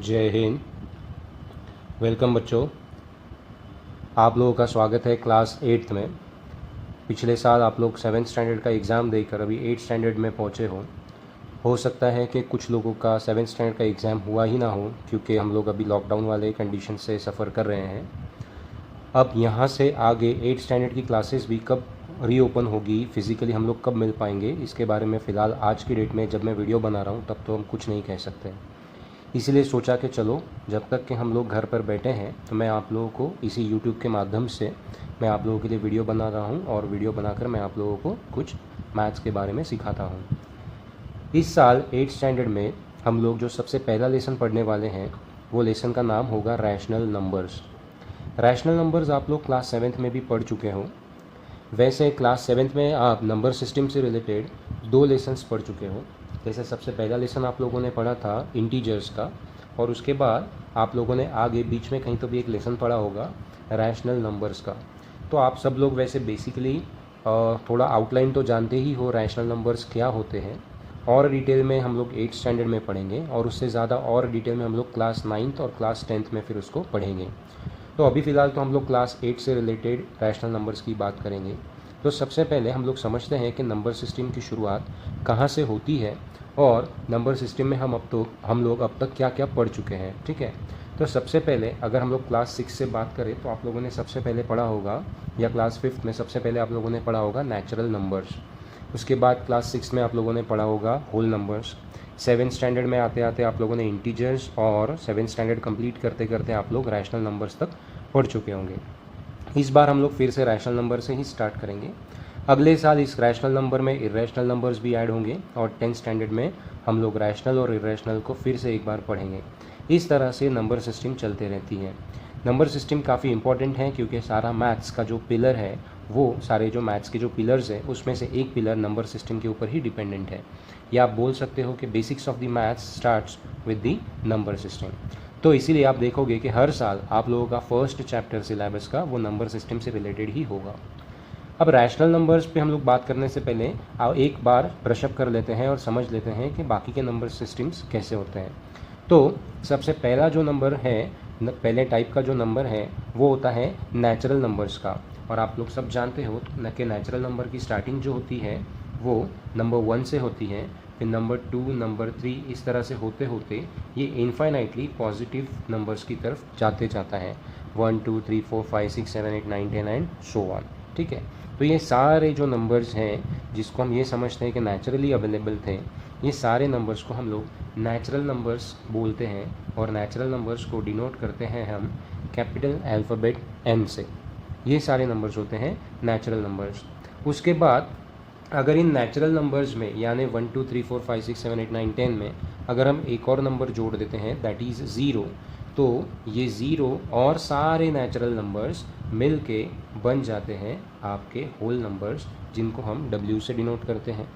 जय हिंद। वेलकम बच्चों, आप लोगों का स्वागत है क्लास 8th में। पिछले साल आप लोग 7th स्टैंडर्ड का एग्ज़ाम देकर अभी 8th स्टैंडर्ड में पहुँचे हो सकता है कि कुछ लोगों का 7th स्टैंडर्ड का एग्ज़ाम हुआ ही ना हो, क्योंकि हम लोग अभी लॉकडाउन वाले कंडीशन से सफ़र कर रहे हैं। अब यहाँ से आगे 8th स्टैंडर्ड की क्लासेस भी कब रीओपन होगी, फ़िज़िकली हम लोग कब मिल पाएंगे, इसके बारे में फ़िलहाल आज की डेट में जब मैं वीडियो बना रहा हूँ तब तो हम कुछ नहीं कह सकते। इसीलिए सोचा कि चलो जब तक कि हम लोग घर पर बैठे हैं तो मैं आप लोगों को इसी YouTube के माध्यम से मैं आप लोगों के लिए वीडियो बना रहा हूँ, और वीडियो बनाकर मैं आप लोगों को कुछ मैथ्स के बारे में सिखाता हूँ। इस साल 8th स्टैंडर्ड में हम लोग जो सबसे पहला लेसन पढ़ने वाले हैं वो लेसन का नाम होगा रैशनल नंबर्स। रैशनल नंबर्स आप लोग क्लास 7th में भी पढ़ चुके हो। वैसे क्लास 7th में आप नंबर सिस्टम से रिलेटेड 2 लेसन्स पढ़ चुके हो। जैसे सबसे पहला लेसन आप लोगों ने पढ़ा था इंटीजर्स का, और उसके बाद आप लोगों ने आगे बीच में कहीं तो भी एक लेसन पढ़ा होगा रैशनल नंबर्स का। तो आप सब लोग वैसे बेसिकली थोड़ा आउटलाइन तो जानते ही हो रैशनल नंबर्स क्या होते हैं, और डिटेल में हम लोग 8th स्टैंडर्ड में पढ़ेंगे, और उससे ज़्यादा और डिटेल में हम लोग क्लास 9th और क्लास 10th में फिर उसको पढ़ेंगे। तो अभी फ़िलहाल तो हम लोग क्लास 8 से रिलेटेड रैशनल नंबर्स की बात करेंगे। तो सबसे पहले हम लोग समझते हैं कि नंबर सिस्टम की शुरुआत कहाँ से होती है, और नंबर सिस्टम में हम लोग अब तक क्या क्या पढ़ चुके हैं। ठीक है, तो सबसे पहले अगर हम लोग क्लास 6 से बात करें तो आप लोगों ने सबसे पहले पढ़ा होगा, या क्लास 5th में सबसे पहले आप लोगों ने पढ़ा होगा नेचुरल नंबर्स। उसके बाद क्लास 6 में आप लोगों ने पढ़ा होगा होल नंबर्स। 7th स्टैंडर्ड में आते आते आप लोगों ने इंटीजर्स, और 7th स्टैंडर्ड कंप्लीट करते करते आप लोग रैशनल नंबर्स तक पढ़ चुके होंगे। इस बार हम लोग फिर से रैशनल नंबर से ही स्टार्ट करेंगे। अगले साल इस रैशनल नंबर में इरेशनल नंबर्स भी ऐड होंगे, और 10th स्टैंडर्ड में हम लोग रैशनल और इरेशनल को फिर से एक बार पढ़ेंगे। इस तरह से नंबर सिस्टम चलते रहती है। नंबर सिस्टम काफ़ी इंपॉर्टेंट है, क्योंकि सारा मैथ्स का जो पिलर है, वो सारे जो मैथ्स के जो पिलर्स हैं उसमें से एक पिलर नंबर सिस्टम के ऊपर ही डिपेंडेंट है। या आप बोल सकते हो कि basics of the maths starts with the number system. तो इसीलिए आप देखोगे कि हर साल आप लोगों का फर्स्ट चैप्टर सिलेबस का वो नंबर सिस्टम से रिलेटेड ही होगा। अब रैशनल नंबर्स पे हम लोग बात करने से पहले एक बार ब्रशअप कर लेते हैं और समझ लेते हैं कि बाकी के नंबर सिस्टम्स कैसे होते हैं। तो सबसे पहला जो नंबर है, पहले टाइप का जो नंबर है वो होता है नेचुरल नंबर्स का। और आप लोग सब जानते हो कि नेचुरल नंबर की स्टार्टिंग जो होती है वो नंबर 1 से होती है, फिर नंबर 2, नंबर 3, इस तरह से होते होते ये इनफाइनाइटली पॉजिटिव नंबर्स की तरफ जाता है। 1 2 3 4 5 6 7 8 9 10 एंड सो ऑन। ठीक है, तो ये सारे जो नंबर्स हैं जिसको हम ये समझते हैं कि नेचुरली अवेलेबल थे, ये सारे नंबर्स को हम लोग नेचुरल नंबर्स बोलते हैं, और नेचुरल नंबर्स को डिनोट करते हैं हम कैपिटल अल्फ़ाबेट N से। ये सारे नंबर्स होते हैं नेचुरल नंबर्स। उसके बाद अगर इन नेचुरल नंबर्स में यानी 1 2 3 4 5 6 7 8 9 10 में अगर हम एक और नंबर जोड़ देते हैं दैट इज़ 0, तो ये 0 और सारे नेचुरल नंबर्स मिल के बन जाते हैं आपके होल नंबर्स, जिनको हम W से डिनोट करते हैं।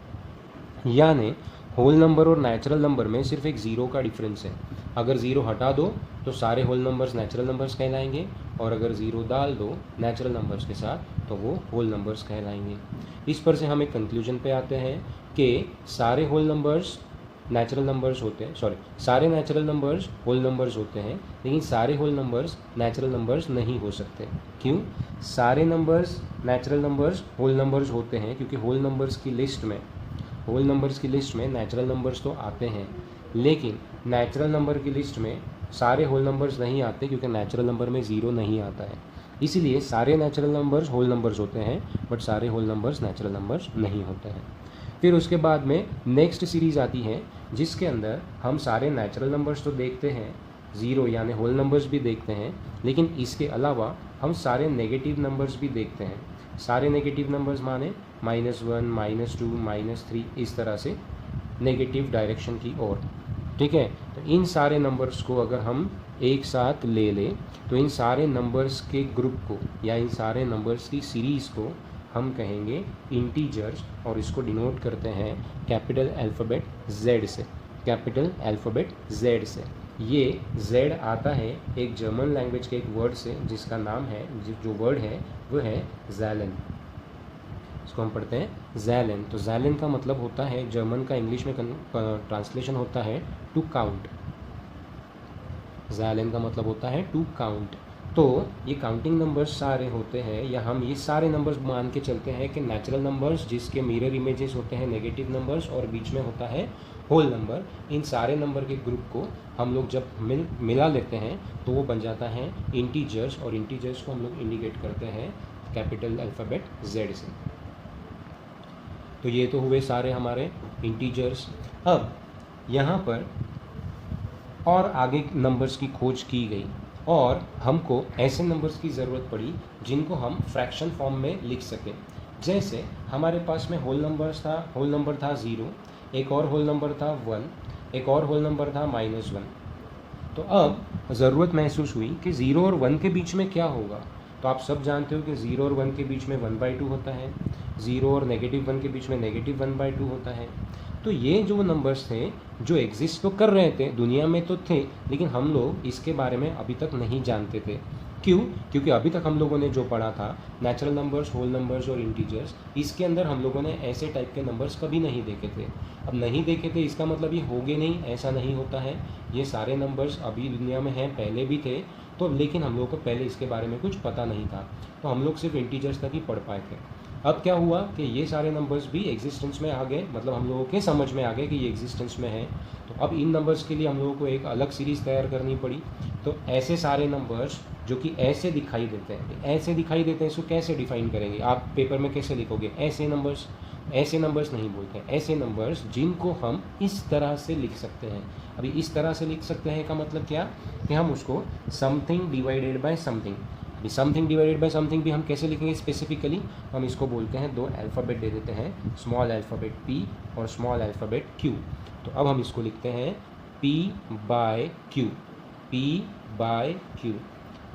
यानी होल नंबर और नेचुरल नंबर में सिर्फ एक 0 का डिफरेंस है। अगर 0 हटा दो तो सारे होल नंबर्स नेचुरल नंबर्स कहलाएंगे, और अगर 0 डाल दो नेचुरल नंबर्स के साथ तो वो होल नंबर्स कहलाएंगे। इस पर से हम एक कंक्लूजन पे आते हैं कि सारे होल नंबर्स नेचुरल नंबर्स होते हैं, सारे नेचुरल नंबर्स होल नंबर्स होते हैं, लेकिन सारे होल नंबर्स नेचुरल नंबर्स नहीं हो सकते। क्यों? सारे numbers natural numbers whole numbers होते हैं क्योंकि होल नंबर्स की लिस्ट में नेचुरल नंबर्स तो आते हैं, लेकिन नेचुरल नंबर की लिस्ट में सारे होल नंबर्स नहीं आते, क्योंकि नेचुरल नंबर में 0 नहीं आता है। इसीलिए सारे नेचुरल नंबर्स होल नंबर्स होते हैं, बट सारे होल नंबर्स नेचुरल नंबर्स नहीं होते हैं। फिर उसके बाद में नेक्स्ट सीरीज़ आती है जिसके अंदर हम सारे नेचुरल नंबर्स तो देखते हैं, 0 यानी होल नंबर्स भी देखते हैं, लेकिन इसके अलावा हम सारे नेगेटिव नंबर्स भी देखते हैं। सारे नेगेटिव नंबर्स माने -1, -2, -3, इस तरह से नेगेटिव डायरेक्शन की ओर। ठीक है, तो इन सारे नंबर्स को अगर हम एक साथ ले लें तो इन सारे नंबर्स के ग्रुप को या इन सारे नंबर्स की सीरीज़ को हम कहेंगे इंटीजर्स, और इसको डिनोट करते हैं कैपिटल अल्फ़ाबेट Z से। कैपिटल अल्फ़ाबेट Z से ये Z आता है एक जर्मन लैंग्वेज के एक वर्ड से, जिसका नाम है, जो वर्ड है वो है ज़ैलन। इसको हम पढ़ते हैं ज़ैलन। तो ज़ैलन का मतलब होता है, जर्मन का इंग्लिश में ट्रांसलेशन होता है टू काउंट। ज़ैलन का मतलब होता है टू काउंट। तो ये काउंटिंग नंबर्स सारे होते हैं, या हम ये सारे नंबर्स मान के चलते हैं कि नेचुरल नंबर्स जिसके मिरर इमेजेस होते हैं नेगेटिव नंबर्स और बीच में होता है होल नंबर, इन सारे नंबर के ग्रुप को हम लोग जब मिला लेते हैं तो वो बन जाता है इंटीजर्स, और इंटीजर्स को हम लोग इंडिकेट करते हैं कैपिटल अल्फ़ाबेट Z से। तो ये तो हुए सारे हमारे इंटीजर्स। अब यहाँ पर और आगे नंबर्स की खोज की गई और हमको ऐसे नंबर्स की ज़रूरत पड़ी जिनको हम फ्रैक्शन फॉर्म में लिख सकें। जैसे हमारे पास में होल नंबर था 0, एक और होल नंबर था 1, एक और होल नंबर था -1। तो अब ज़रूरत महसूस हुई कि 0 और 1 के बीच में क्या होगा। तो आप सब जानते हो कि 0 और 1 के बीच में 1/2 होता है, 0 और -1 के बीच में -1/2 होता है। तो ये जो नंबर्स थे जो एग्जिस्ट तो कर रहे थे, दुनिया में तो थे, लेकिन हम लोग इसके बारे में अभी तक नहीं जानते थे। क्यों? क्योंकि अभी तक हम लोगों ने जो पढ़ा था नेचुरल नंबर्स, होल नंबर्स और इंटीजर्स, इसके अंदर हम लोगों ने ऐसे टाइप के नंबर्स कभी नहीं देखे थे। अब नहीं देखे थे इसका मतलब ये होंगे नहीं, ऐसा नहीं होता है। ये सारे नंबर्स अभी दुनिया में हैं, पहले भी थे, तो लेकिन हम लोगों को पहले इसके बारे में कुछ पता नहीं था, तो हम लोग सिर्फ इंटीजर्स तक ही पढ़ पाए थे। अब क्या हुआ कि ये सारे नंबर्स भी एग्जिस्टेंस में आ गए, मतलब हम लोगों के समझ में आ गए कि ये एग्जिस्टेंस में है। तो अब इन नंबर्स के लिए हम लोगों को एक अलग सीरीज़ तैयार करनी पड़ी। तो ऐसे सारे नंबर्स जो कि ऐसे दिखाई देते हैं, इसको कैसे डिफाइन करेंगे? आप पेपर में कैसे लिखोगे? ऐसे नंबर्स नहीं बोलते हैं, ऐसे नंबर्स जिनको हम इस तरह से लिख सकते हैं। अभी इस तरह से लिख सकते हैं का मतलब क्या कि हम उसको समथिंग डिवाइडेड बाय समथिंग, अभी समथिंग डिवाइडेड बाय समथिंग भी हम कैसे लिखेंगे स्पेसिफिकली, हम इसको बोलते हैं, दो अल्फ़ाबेट दे देते हैं, स्मॉल अल्फ़ाबेट P और स्मॉल अल्फ़ाबेट Q। तो अब हम इसको लिखते हैं P/Q।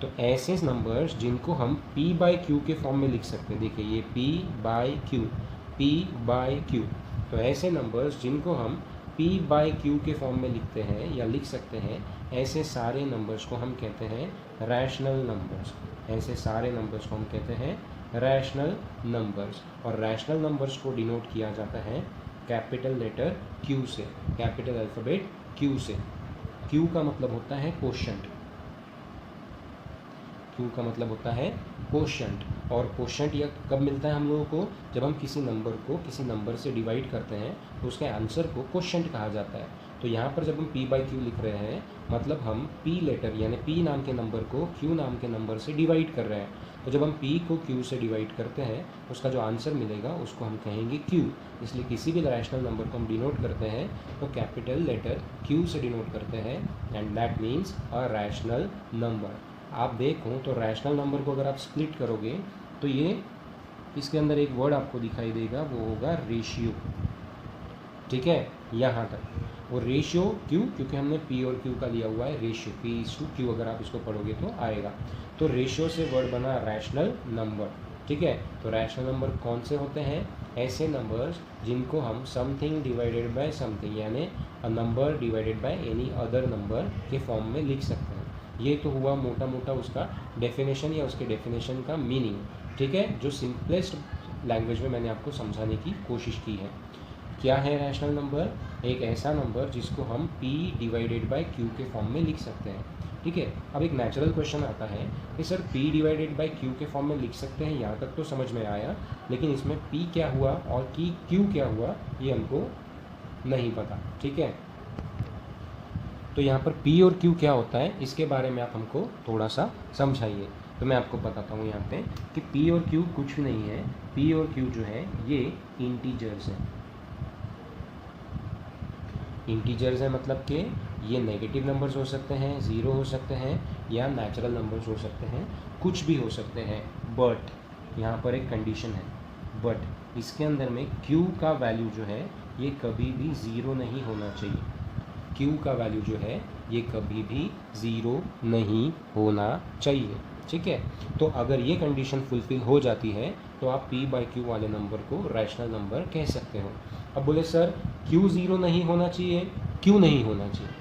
तो ऐसे नंबर्स जिनको हम P/Q के फॉर्म में लिख सकते हैं, देखिए ये P/Q। तो ऐसे नंबर्स जिनको हम P/Q के फॉर्म में लिखते हैं या लिख सकते हैं, ऐसे सारे नंबर्स को हम कहते हैं रैशनल नंबर्स। ऐसे सारे नंबर्स को हम कहते हैं रैशनल नंबर्स, और रैशनल नंबर्स को डिनोट किया जाता है कैपिटल लेटर Q से, कैपिटल अल्फ़ाबेट Q से। Q का मतलब होता है कोशेंट, Q का मतलब होता है कोशेंट। और कोशेंट यह कब मिलता है हम लोगों को? जब हम किसी नंबर को किसी नंबर से डिवाइड करते हैं तो उसके आंसर को कोशेंट कहा जाता है। तो यहाँ पर जब हम P/Q लिख रहे हैं, मतलब हम P लेटर यानी P नाम के नंबर को Q नाम के नंबर से डिवाइड कर रहे हैं। तो जब हम P को Q से डिवाइड करते हैं, उसका जो आंसर मिलेगा उसको हम कहेंगे Q। इसलिए किसी भी रैशनल नंबर को हम डिनोट करते हैं तो कैपिटल लेटर Q से डिनोट करते हैं, and that means a rational number. आप देखो तो रैशनल नंबर को अगर आप स्प्लिट करोगे तो ये इसके अंदर एक वर्ड आपको दिखाई देगा, वो होगा रेशियो। ठीक है, यहाँ तक वो रेशियो क्यों? क्योंकि हमने P और Q का लिया हुआ है रेशियो, P/Q अगर आप इसको पढ़ोगे तो आएगा। तो रेशियो से वर्ड बना रैशनल नंबर। ठीक है, तो रैशनल नंबर कौन से होते हैं? ऐसे नंबर्स जिनको हम समथिंग डिवाइडेड बाय समथिंग यानी a number divided by any other number के फॉर्म में लिख सकते हैं। ये तो हुआ मोटा मोटा उसका डेफिनेशन या उसके डेफिनेशन का मीनिंग। ठीक है, जो सिंपलेस्ट लैंग्वेज में मैंने आपको समझाने की कोशिश की है। क्या है रैशनल नंबर? एक ऐसा नंबर जिसको हम P/Q के फॉर्म में लिख सकते हैं। ठीक है, अब एक नेचुरल क्वेश्चन आता है कि सर P/Q के फॉर्म में लिख सकते हैं, यहाँ तक तो समझ में आया, लेकिन इसमें P क्या हुआ और Q क्या हुआ ये हमको नहीं पता। ठीक है, तो यहाँ पर P और Q क्या होता है इसके बारे में आप हमको थोड़ा सा समझाइए। तो मैं आपको बताता हूँ यहाँ पे कि P और Q कुछ नहीं है। P और Q जो है ये इंटीजर्स हैं। इंटीजर्स है मतलब कि ये नेगेटिव नंबर्स हो सकते हैं, ज़ीरो हो सकते हैं, या नेचुरल नंबर्स हो सकते हैं, कुछ भी हो सकते हैं। बट यहाँ पर एक कंडीशन है, बट इसके अंदर में Q का वैल्यू जो है ये कभी भी ज़ीरो नहीं होना चाहिए। Q का वैल्यू जो है ये कभी भी ज़ीरो नहीं होना चाहिए। ठीक है, तो अगर ये कंडीशन फुलफिल हो जाती है तो आप P/Q वाले नंबर को रैशनल नंबर कह सकते हो। अब बोले सर Q ज़ीरो नहीं होना चाहिए, क्यों नहीं होना चाहिए?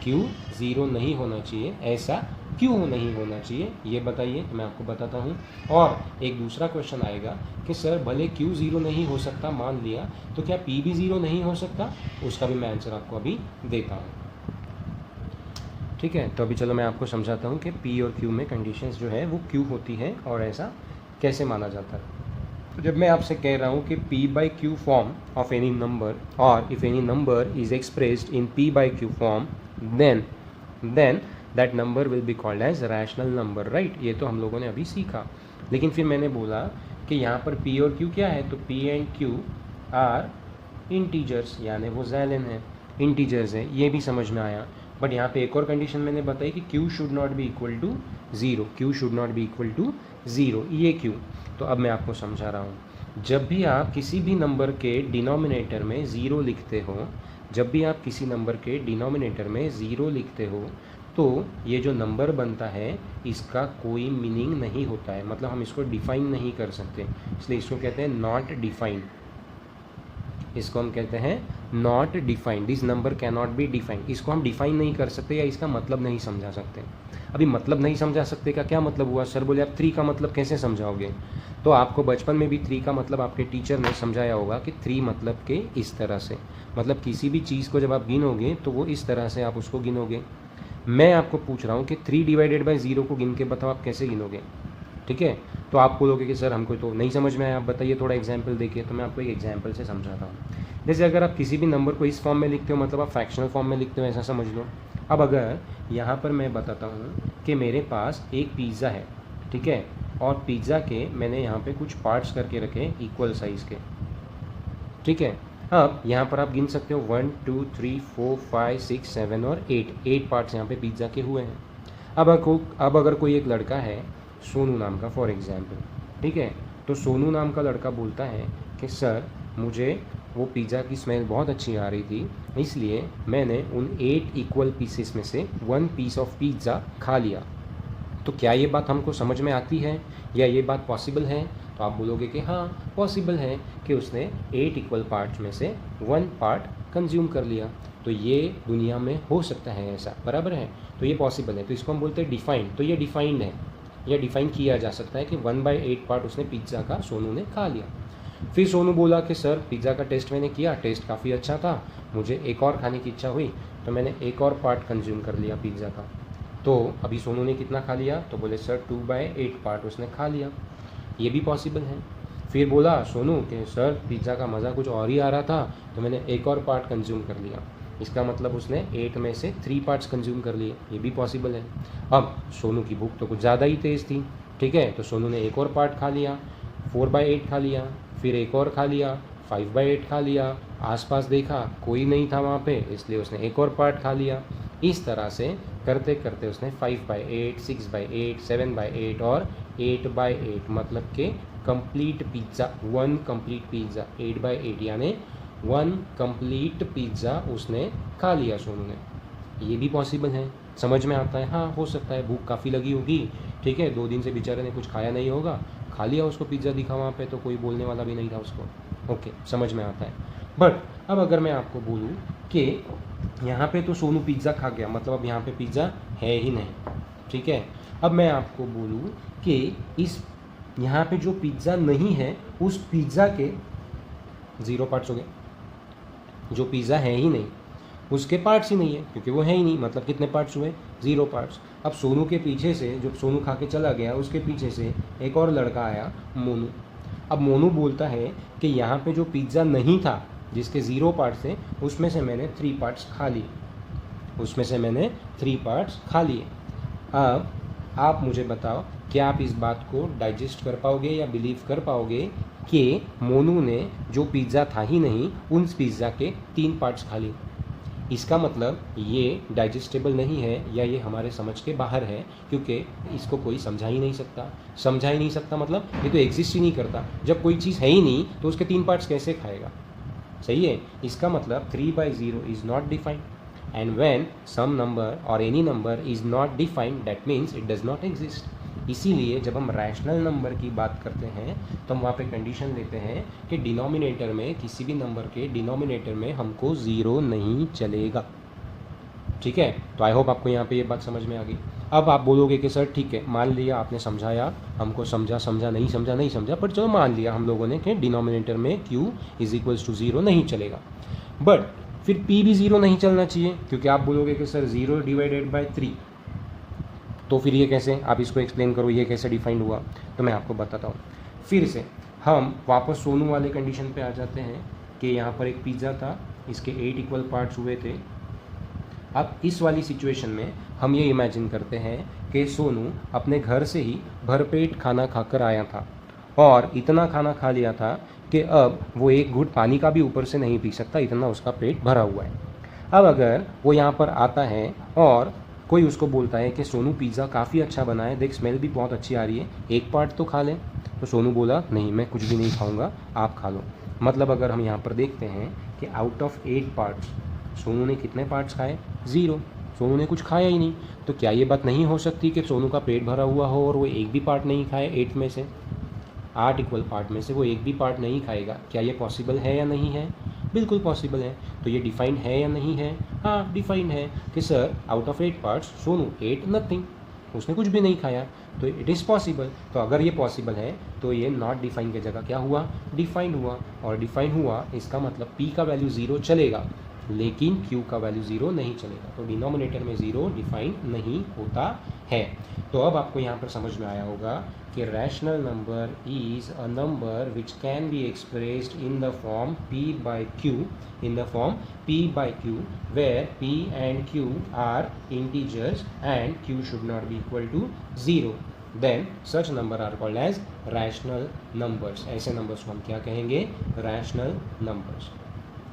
Q ज़ीरो नहीं होना चाहिए, ऐसा क्यों नहीं होना चाहिए ये बताइए, मैं आपको बताता हूँ। और एक दूसरा क्वेश्चन आएगा कि सर भले Q ज़ीरो नहीं हो सकता मान लिया, तो क्या P भी ज़ीरो नहीं हो सकता? उसका भी मैं आंसर आपको अभी देता हूँ। ठीक है, तो अभी चलो मैं आपको समझाता हूँ कि P और Q में कंडीशंस जो है वो क्यों होती है और ऐसा कैसे माना जाता है। तो जब मैं आपसे कह रहा हूँ कि P by Q form of any number और if any number is expressed in P by Q form then that number will be called as rational number, right. ये तो हम लोगों ने अभी सीखा, लेकिन फिर मैंने बोला कि यहाँ पर P और Q क्या है, तो P and Q are integers, यानी वो ज़ैलन है, इंटीजर्स है, ये भी समझ में आया। बट यहाँ पे एक और कंडीशन मैंने बताई कि Q should not be equal to zero, Q should not be equal to zero. ये क्यों, तो अब मैं आपको समझा रहा हूँ। जब भी आप किसी भी नंबर के डिनोमिनेटर में ज़ीरो लिखते हो, जब भी आप किसी नंबर के डिनोमिनेटर में ज़ीरो लिखते हो, तो ये जो नंबर बनता है इसका कोई मीनिंग नहीं होता है, मतलब हम इसको डिफ़ाइन नहीं कर सकते, इसलिए इसको कहते हैं नॉट डिफाइंड। इसको हम कहते हैं not defined, this number can not be defined. इसको हम डिफाइन नहीं कर सकते या इसका मतलब नहीं समझा सकते। अभी मतलब नहीं समझा सकते का क्या मतलब हुआ, सर बोले आप 3 का मतलब कैसे समझाओगे, तो आपको बचपन में भी 3 का मतलब आपके टीचर ने समझाया होगा कि 3 मतलब के इस तरह से, मतलब किसी भी चीज़ को जब आप गिनोगे तो वो इस तरह से आप उसको गिनोगे। मैं आपको पूछ रहा हूँ कि 3 डिवाइडेड बाई 0 को गिन के बताओ आप कैसे गिनोगे, ठीक है। तो आप बोलोगे कि सर हमको तो नहीं समझ में आया, आप बताइए थोड़ा एग्जाम्पल देखिए। तो मैं आपको एक एग्जाम्पल से समझाता हूँ। जैसे अगर आप किसी भी नंबर को इस फॉर्म में लिखते हो, मतलब आप फ्रैक्शनल फॉर्म में लिखते हो, ऐसा समझ लो। अब अगर यहाँ पर मैं बताता हूँ कि मेरे पास एक पिज़्ज़ा है, ठीक है, और पिज़्ज़ा के मैंने यहाँ पे कुछ पार्ट्स करके रखे इक्वल साइज़ के, ठीक है। अब यहाँ पर आप गिन सकते हो 1 2 3 4 5 6 7 और 8 पार्ट्स यहाँ पे पिज़्ज़ा के हुए हैं। अब अगर कोई एक लड़का है सोनू नाम का, फॉर एग्जांपल, ठीक है, तो सोनू नाम का लड़का बोलता है कि सर मुझे वो पिज़्ज़ा की स्मेल बहुत अच्छी आ रही थी, इसलिए मैंने उन 8 इक्वल पीसेस में से 1 पीस ऑफ पिज़्ज़ा खा लिया। तो क्या ये बात हमको समझ में आती है या ये बात पॉसिबल है, तो आप बोलोगे कि हाँ पॉसिबल है कि उसने 8 इक्वल पार्ट्स में से 1 पार्ट कंज्यूम कर लिया। तो ये दुनिया में हो सकता है ऐसा, बराबर है, तो ये पॉसिबल है। तो इसको हम बोलते हैं डिफाइंड। तो ये डिफाइंड है, यह डिफाइन किया जा सकता है कि 1/8 पार्ट उसने पिज़्ज़ा का सोनू ने खा लिया। फिर सोनू बोला कि सर पिज़्ज़ा का टेस्ट मैंने किया, टेस्ट काफ़ी अच्छा था, मुझे एक और खाने की इच्छा हुई, तो मैंने एक और पार्ट कंज्यूम कर लिया पिज़्ज़ा का। तो अभी सोनू ने कितना खा लिया, तो बोले सर 2/8 पार्ट उसने खा लिया। ये भी पॉसिबल है। फिर बोला सोनू कि सर पिज़्ज़ा का मज़ा कुछ और ही आ रहा था, तो मैंने एक और पार्ट कंज्यूम कर लिया। इसका मतलब उसने 8 में से 3 पार्ट्स कंज्यूम कर लिए, ये भी पॉसिबल है। अब सोनू की भूख तो कुछ ज़्यादा ही तेज़ थी, ठीक है, तो सोनू ने एक और पार्ट खा लिया, 4/8 खा लिया, फिर एक और खा लिया, 5/8 खा लिया, आसपास देखा कोई नहीं था वहाँ पे, इसलिए उसने एक और पार्ट खा लिया। इस तरह से करते करते उसने 5/8, 6/8, 7/8 और 8/8 मतलब के कंप्लीट पिज़्ज़ा, 1 कंप्लीट पिज़्ज़ा, 8/8 यानी 1 कंप्लीट पिज़्ज़ा उसने खा लिया सोनू ने। ये भी पॉसिबल है, समझ में आता है, हाँ हो सकता है, भूख काफ़ी लगी होगी, ठीक है, 2 दिन से बेचारे ने कुछ खाया नहीं होगा, खा लिया उसको पिज़्ज़ा दिखा वहाँ पे, तो कोई बोलने वाला भी नहीं था उसको, ओके, समझ में आता है। बट अब अगर मैं आपको बोलूँ कि यहाँ पे तो सोनू पिज़्ज़ा खा गया, मतलब अब यहाँ पे पिज़्ज़ा है ही नहीं, ठीक है। अब मैं आपको बोलूँ कि इस यहाँ पे जो पिज़्ज़ा नहीं है उस पिज़्ज़ा के 0 पार्ट्स हो गए, जो पिज़्ज़ा है ही नहीं उसके पार्ट्स ही नहीं है, क्योंकि वो है ही नहीं, मतलब कितने पार्ट्स हुए, 0 पार्ट्स। अब सोनू के पीछे से, जब सोनू खा के चला गया, उसके पीछे से एक और लड़का आया मोनू। अब मोनू बोलता है कि यहाँ पे जो पिज़्ज़ा नहीं था जिसके 0 पार्ट्स थे, उसमें से मैंने 3 पार्ट्स खा लिए, उसमें से मैंने 3 पार्ट्स खा लिए। अब आप मुझे बताओ, क्या आप इस बात को डाइजेस्ट कर पाओगे या बिलीव कर पाओगे कि मोनू ने जो पिज़्ज़ा था ही नहीं उन पिज़्ज़ा के 3 पार्ट्स खा लिए? इसका मतलब ये डाइजेस्टेबल नहीं है या ये हमारे समझ के बाहर है, क्योंकि इसको कोई समझा ही नहीं सकता। समझा ही नहीं सकता मतलब ये तो एग्जिस्ट ही नहीं करता। जब कोई चीज़ है ही नहीं तो उसके 3 पार्ट्स कैसे खाएगा, सही है। इसका मतलब 3/0 is not defined, and when some number और any number is not defined that means it does not exist. इसीलिए जब हम रैशनल नंबर की बात करते हैं तो हम वहाँ पे कंडीशन लेते हैं कि डिनोमिनेटर में, किसी भी नंबर के डिनोमिनेटर में हमको 0 नहीं चलेगा, ठीक है। तो आई होप आपको यहाँ पे ये बात समझ में आ गई। अब आप बोलोगे कि सर ठीक है, मान लिया आपने समझाया, हमको समझा नहीं समझा, पर चलो मान लिया हम लोगों ने कि डिनोमिनेटर में q = 0 नहीं चलेगा। बट फिर p भी 0 नहीं चलना चाहिए, क्योंकि आप बोलोगे कि सर 0 डिवाइडेड बाय 3, तो फिर ये कैसे, आप इसको एक्सप्लेन करो ये कैसे डिफाइंड हुआ। तो मैं आपको बताता हूँ। फिर से हम वापस सोनू वाले कंडीशन पे आ जाते हैं कि यहाँ पर एक पिज़्ज़ा था, इसके 8 इक्वल पार्ट्स हुए थे। अब इस वाली सिचुएशन में हम ये इमेजिन करते हैं कि सोनू अपने घर से ही भरपेट खाना खाकर आया था और इतना खाना खा लिया था कि अब वो एक घूंट पानी का भी ऊपर से नहीं पी सकता, इतना उसका पेट भरा हुआ है। अब अगर वो यहाँ पर आता है और कोई उसको बोलता है कि सोनू पिज़्ज़ा काफ़ी अच्छा बना है, देख स्मेल भी बहुत अच्छी आ रही है, एक पार्ट तो खा ले। तो सोनू बोला नहीं, मैं कुछ भी नहीं खाऊंगा, आप खा लो। मतलब अगर हम यहाँ पर देखते हैं कि आउट ऑफ 8 पार्ट्स सोनू ने कितने पार्ट्स खाए? 0। सोनू ने कुछ खाया ही नहीं। तो क्या ये बात नहीं हो सकती कि सोनू का पेट भरा हुआ हो और वो एक भी पार्ट नहीं खाए? 8 में से 8 इक्वल पार्ट में से वो एक भी पार्ट नहीं खाएगा। क्या ये पॉसिबल है या नहीं है? बिल्कुल पॉसिबल है। तो ये डिफाइंड है या नहीं है? हाँ डिफाइंड है कि sir out of 8 parts Sonu ate nothing, उसने कुछ भी नहीं खाया, तो इट इज़ पॉसिबल। तो अगर ये पॉसिबल है तो ये नॉट डिफाइन की जगह क्या हुआ? डिफाइंड हुआ। और डिफाइन हुआ इसका मतलब p का वैल्यू 0 चलेगा, लेकिन q का वैल्यू 0 नहीं चलेगा। तो डिनोमिनेटर में 0 डिफाइन नहीं होता है। तो अब आपको यहाँ पर समझ में आया होगा कि rational number is a number which can be expressed in the form p by q, in the form p by q, where p and q are integers and q should not be equal to 0. Then such number are called as rational numbers. ऐसे numbers को हम क्या कहेंगे? rational numbers.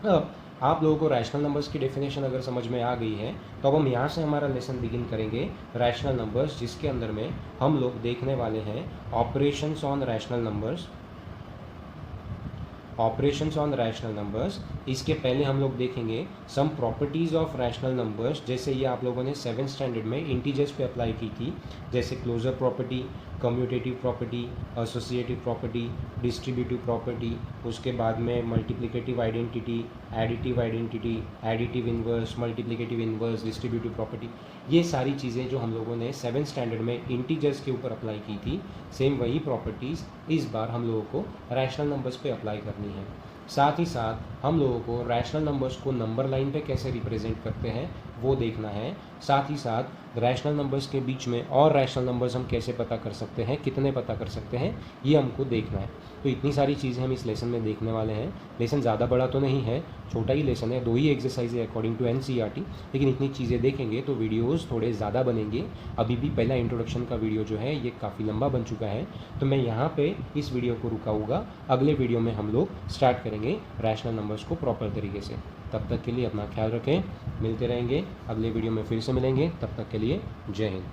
अब आप लोगों को rational numbers की डेफिनेशन अगर समझ में आ गई है तो अब हम यहाँ से हमारा लेसन बिगिन करेंगे रैशनल नंबर्स, जिसके अंदर में हम लोग देखने वाले हैं operations on rational numbers. Operations on rational numbers, इसके पहले हम लोग देखेंगे सम प्रॉपर्टीज़ ऑफ रैशनल नंबर्स, जैसे ये आप लोगों ने 7th स्टैंडर्ड में इंटीजर्स पे अप्लाई की थी, जैसे closure property, commutative property, associative property, distributive property, उसके बाद में multiplicative identity, additive inverse, multiplicative inverse, distributive property. ये सारी चीज़ें जो हम लोगों ने 7th स्टैंडर्ड में इंटीजर्स के ऊपर अप्लाई की थी, सेम वही प्रॉपर्टीज़ इस बार हम लोगों को रैशनल नंबर्स पे अप्लाई करनी है। साथ ही साथ हम लोगों को रैशनल नंबर्स को नंबर लाइन पे कैसे रिप्रेजेंट करते हैं वो देखना है। साथ ही साथ रैशनल नंबर्स के बीच में और रैशनल नंबर्स हम कैसे पता कर सकते हैं, कितने पता कर सकते हैं, ये हमको देखना है। तो इतनी सारी चीज़ें हम इस लेसन में देखने वाले हैं। लेसन ज़्यादा बड़ा तो नहीं है, छोटा ही लेसन है, 2 ही एक्सरसाइज है अकॉर्डिंग टू NCERT, लेकिन इतनी चीज़ें देखेंगे तो वीडियोज़ थोड़े ज़्यादा बनेंगे। अभी भी पहला इंट्रोडक्शन का वीडियो जो है ये काफ़ी लंबा बन चुका है, तो मैं यहाँ पे इस वीडियो को रुकाऊंगा। अगले वीडियो में हम लोग स्टार्ट करेंगे रैशनल नंबर्स को प्रॉपर तरीके से। तब तक के लिए अपना ख्याल रखें, मिलते रहेंगे, अगले वीडियो में फिर से मिलेंगे। तब तक के लिए जय हिंद।